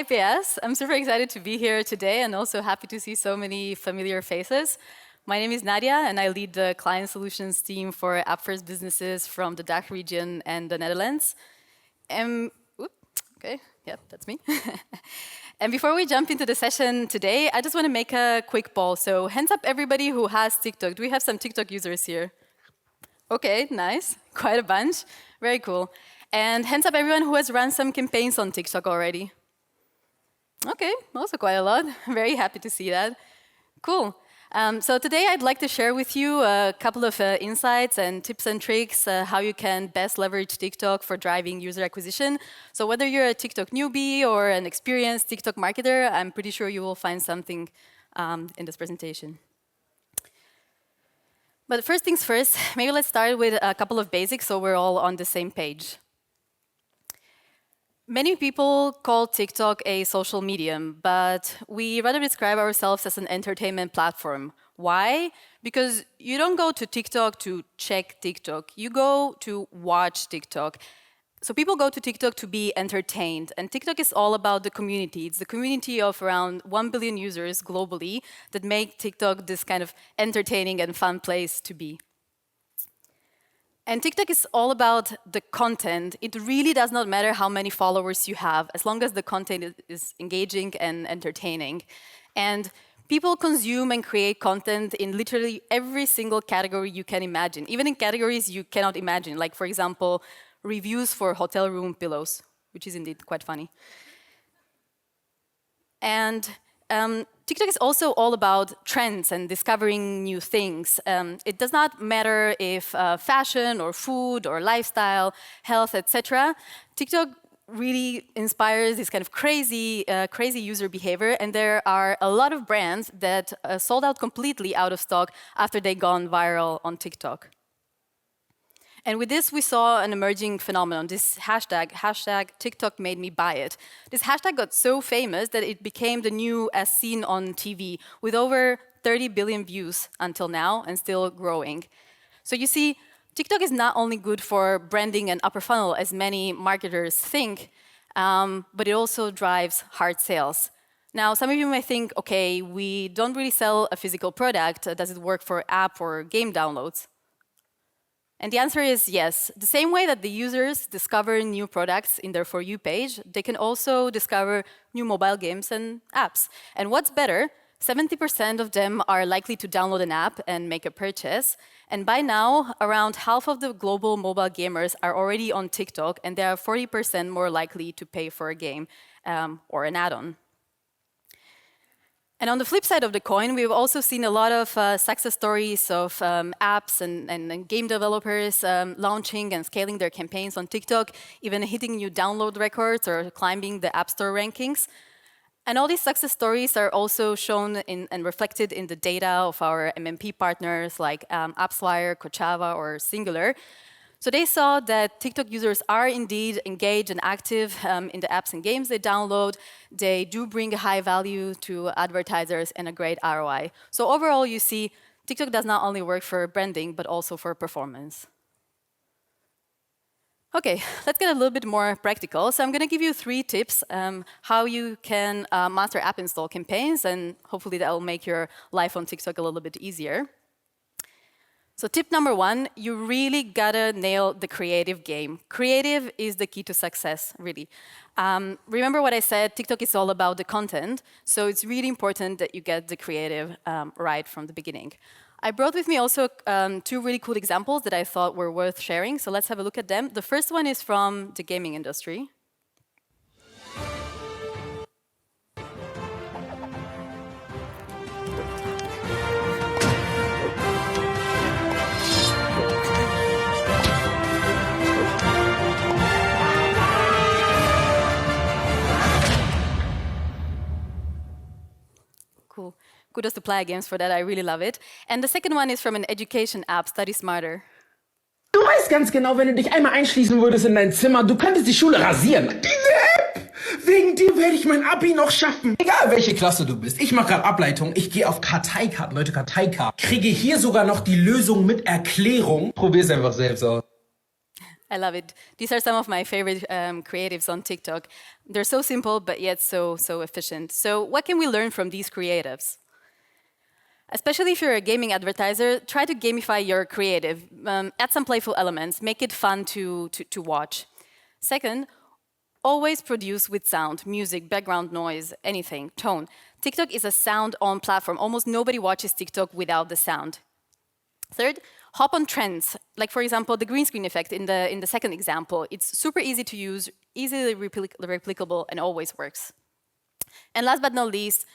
Hi, APS. I'm super excited to be here today and also happy to see so many familiar faces. My name is Nadia, and I lead the client solutions team for AppFirst businesses from the DACH region and the Netherlands. Okay, yeah, that's me. And before we jump into the session today, I just want to make a quick poll. So hands up everybody who has TikTok. Do we have some TikTok users here? Okay, nice, quite a bunch, very cool. And hands up everyone who has run some campaigns on TikTok already. Okay, also quite a lot, very happy to see that. Cool. So today I'd like to share with you a couple of insights and tips and tricks how you can best leverage TikTok for driving user acquisition. So whether you're a TikTok newbie or an experienced TikTok marketer, I'm pretty sure you will find something in this presentation. But first things first, maybe let's start with a couple of basics so we're all on the same page. Many people call TikTok a social medium, but we rather describe ourselves as an entertainment platform. Why? Because you don't go to TikTok to check TikTok, you go to watch TikTok. So people go to TikTok to be entertained, and TikTok is all about the community. It's the community of around 1 billion users globally that make TikTok this kind of entertaining and fun place to be. And TikTok is all about the content. It really does not matter how many followers you have, as long as the content is engaging and entertaining. And people consume and create content in literally every single category you can imagine, even in categories you cannot imagine, like, for example, reviews for hotel room pillows, which is indeed quite funny. And TikTok is also all about trends and discovering new things. It does not matter if fashion or food or lifestyle, health, etc. TikTok really inspires this kind of crazy user behavior, and there are a lot of brands that sold out completely out of stock after they gone viral on TikTok. And with this, we saw an emerging phenomenon, this hashtag TikTok made me buy it. This hashtag got so famous that it became the new as seen on TV, with over 30 billion views until now and still growing. So you see, TikTok is not only good for branding and upper funnel, as many marketers think, but it also drives hard sales. Now, some of you may think, okay, we don't really sell a physical product. Does it work for app or game downloads? And the answer is yes. The same way that the users discover new products in their For You page, they can also discover new mobile games and apps. And what's better, 70% of them are likely to download an app and make a purchase. And by now, around half of the global mobile gamers are already on TikTok, and they are 40% more likely to pay for a game or an add-on. And on the flip side of the coin, we've also seen a lot of success stories of apps and game developers launching and scaling their campaigns on TikTok, even hitting new download records or climbing the App Store rankings. And all these success stories are also shown and reflected in the data of our MMP partners like AppsFlyer, Kochava, or Singular. So they saw that TikTok users are indeed engaged and active in the apps and games they download. They do bring a high value to advertisers and a great ROI. So overall, you see, TikTok does not only work for branding, but also for performance. Okay, let's get a little bit more practical. So I'm going to give you 3 tips how you can master app install campaigns, and hopefully that will make your life on TikTok a little bit easier. So tip number 1, you really gotta nail the creative game. Creative is the key to success, really. Remember what I said, TikTok is all about the content, so it's really important that you get the creative right from the beginning. I brought with me also 2 really cool examples that I thought were worth sharing, so let's have a look at them. The first one is from the gaming industry. Cool. Kudos to Playa Games for that, I really love it. And the second one is from an education app, Study Smarter. Du weißt ganz genau, wenn du dich einmal einschließen würdest in dein Zimmer, du könntest die Schule rasieren. Diese App! Wegen dir werde ich mein Abi noch schaffen. Egal, welche Klasse du bist. Ich mache gerade Ableitung. Ich gehe auf Karteikarten, Leute, Karteikarten. Kriege hier sogar noch die Lösung mit Erklärung. Probier's einfach selbst aus. I love it. These are some of my favorite creatives on TikTok. They're so simple, but yet so efficient. So what can we learn from these creatives? Especially if you're a gaming advertiser, try to gamify your creative. Add some playful elements. Make it fun to watch. Second, always produce with sound, music, background noise, anything, tone. TikTok is a sound-on platform. Almost nobody watches TikTok without the sound. Third, hop on trends. Like, for example, the green screen effect in the second example. It's super easy to use, easily replicable, and always works. And last but not least,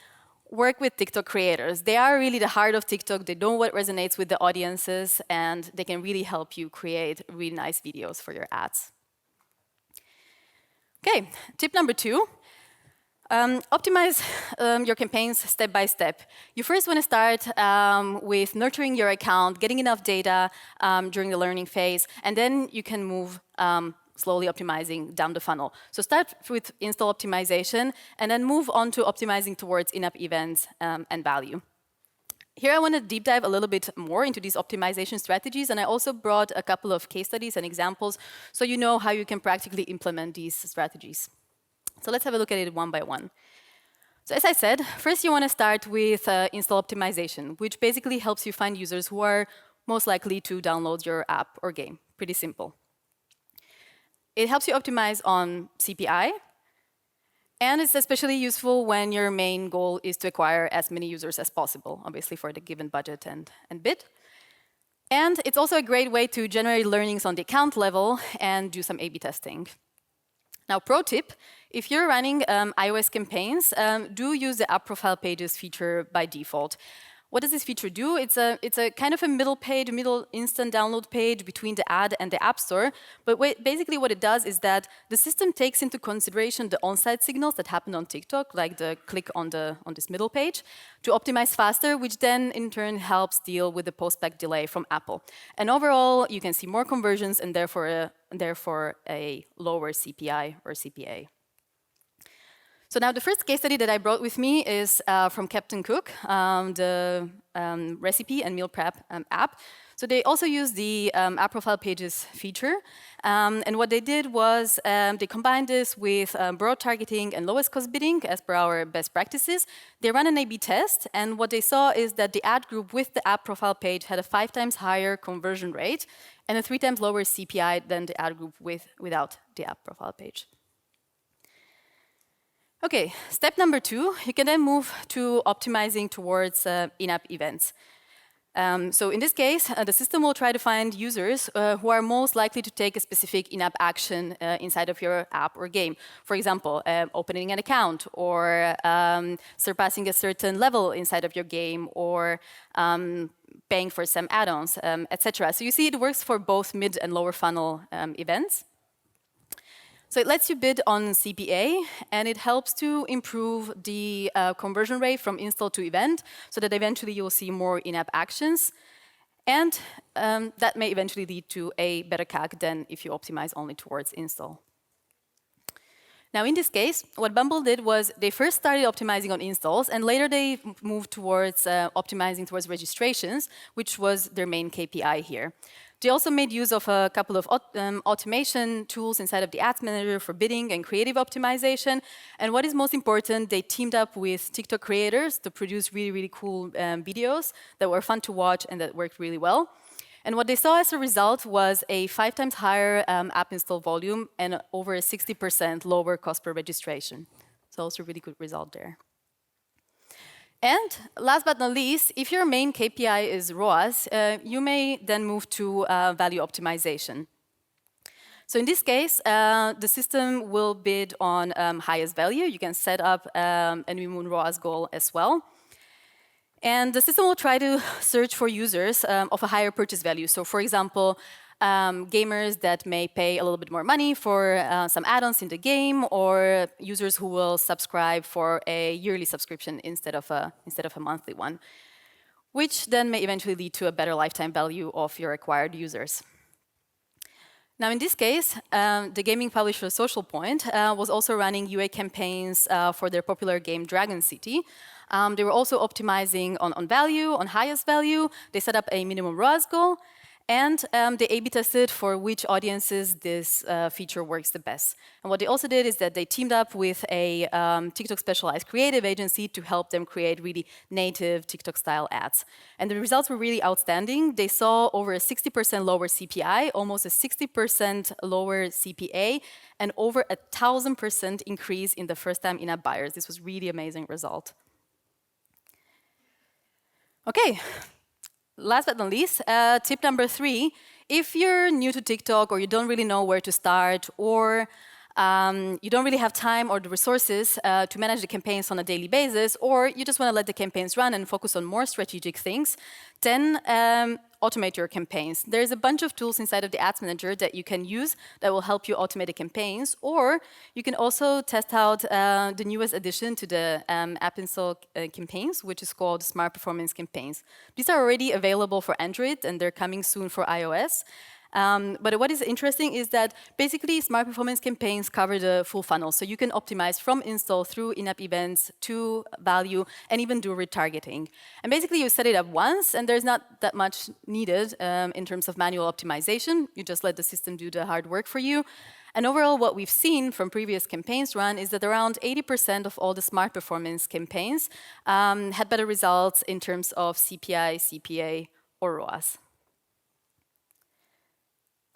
work with TikTok creators. They are really the heart of TikTok. They know what resonates with the audiences, and they can really help you create really nice videos for your ads. Okay, tip number 2. Optimize your campaigns step by step. You first want to start with nurturing your account, getting enough data during the learning phase, and then you can move slowly optimizing down the funnel. So start with install optimization, and then move on to optimizing towards in-app events and value. Here I want to deep dive a little bit more into these optimization strategies, and I also brought a couple of case studies and examples so you know how you can practically implement these strategies. So let's have a look at it one by one. So as I said, first you want to start with install optimization, which basically helps you find users who are most likely to download your app or game. Pretty simple. It helps you optimize on CPI, and it's especially useful when your main goal is to acquire as many users as possible, obviously for the given budget and bid. And it's also a great way to generate learnings on the account level and do some A/B testing. Now, pro tip, if you're running iOS campaigns, do use the app profile pages feature by default. What does this feature do? It's a kind of a middle page, middle instant download page between the ad and the App Store. But basically what it does is that the system takes into consideration the on-site signals that happen on TikTok, like the click on this middle page, to optimize faster, which then in turn helps deal with the post-back delay from Apple. And overall, you can see more conversions and therefore a lower CPI or CPA. So now the first case study that I brought with me is from Captain Cook, the recipe and meal prep app. So they also use the app profile pages feature. And what they did was they combined this with broad targeting and lowest cost bidding as per our best practices. They ran an A/B test, and what they saw is that the ad group with the app profile page had a 5 times higher conversion rate and a 3 times lower CPI than the ad group without the app profile page. Okay, step number 2, you can then move to optimizing towards in-app events. So in this case, the system will try to find users who are most likely to take a specific in-app action inside of your app or game. For example, opening an account, or surpassing a certain level inside of your game, or paying for some add-ons, etc. So you see it works for both mid and lower funnel events. So it lets you bid on CPA, and it helps to improve the conversion rate from install to event, so that eventually you'll see more in-app actions. And that may eventually lead to a better CAC than if you optimize only towards install. Now in this case, what Bumble did was they first started optimizing on installs, and later they moved towards optimizing towards registrations, which was their main KPI here. They also made use of a couple of automation tools inside of the Ads Manager for bidding and creative optimization. And what is most important, they teamed up with TikTok creators to produce really, really cool videos that were fun to watch and that worked really well. And what they saw as a result was a 5 times higher app install volume and over a 60% lower cost per registration. So also a really good result there. And last but not least, if your main KPI is ROAS, you may then move to value optimization. So in this case, the system will bid on highest value. You can set up a minimum ROAS goal as well. And the system will try to search for users of a higher purchase value. So for example, gamers that may pay a little bit more money for some add-ons in the game, or users who will subscribe for a yearly subscription instead of a monthly one, which then may eventually lead to a better lifetime value of your acquired users. Now in this case, the gaming publisher Social Point was also running UA campaigns for their popular game Dragon City. They were also optimizing on value, on highest value. They set up a minimum ROAS goal. And they A/B tested for which audiences this feature works the best. And what they also did is that they teamed up with a TikTok specialized creative agency to help them create really native TikTok style ads. And the results were really outstanding. They saw over a 60% lower CPI, almost a 60% lower CPA, and over 1,000% increase in the first time in-app buyers. This was really amazing result. Okay. Last but not least, tip number 3, if you're new to TikTok or you don't really know where to start, or you don't really have time or the resources to manage the campaigns on a daily basis, or you just want to let the campaigns run and focus on more strategic things, then automate your campaigns. There's a bunch of tools inside of the Ads Manager that you can use that will help you automate the campaigns, or you can also test out the newest addition to the app install campaigns, which is called Smart Performance Campaigns. These are already available for Android, and they're coming soon for iOS. But what is interesting is that basically Smart Performance Campaigns cover the full funnel. So you can optimize from install through in-app events to value and even do retargeting. And basically you set it up once and there's not that much needed in terms of manual optimization. You just let the system do the hard work for you. And overall, what we've seen from previous campaigns run is that around 80% of all the Smart Performance campaigns had better results in terms of CPI, CPA, or ROAS.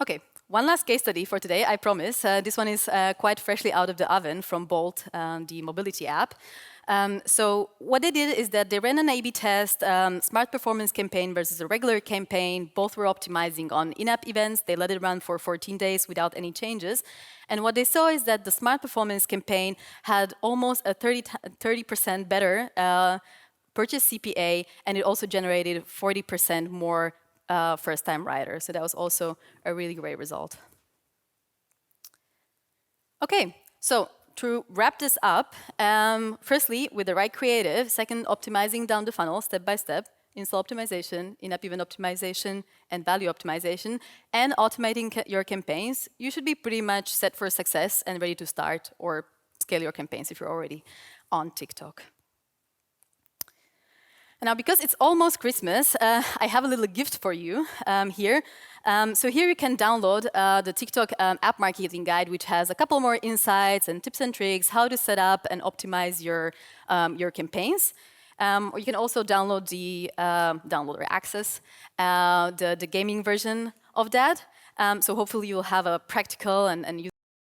Okay, one last case study for today, I promise. This one is quite freshly out of the oven from Bolt, the mobility app. So what they did is that they ran an A/B test, Smart Performance campaign versus a regular campaign. Both were optimizing on in-app events. They let it run for 14 days without any changes. And what they saw is that the Smart Performance campaign had almost a 30% better purchase CPA, and it also generated 40% more first-time riders. So that was also a really great result. Okay, so to wrap this up, firstly, with the right creative, second, optimizing down the funnel step by step, install optimization, in-app event optimization, and value optimization, and automating your campaigns, you should be pretty much set for success and ready to start or scale your campaigns if you're already on TikTok. And now, because it's almost Christmas, I have a little gift for you here. So here you can download the TikTok app marketing guide, which has a couple more insights and tips and tricks, how to set up and optimize your campaigns. Or you can also download the download or access the gaming version of that. So hopefully you'll have a practical and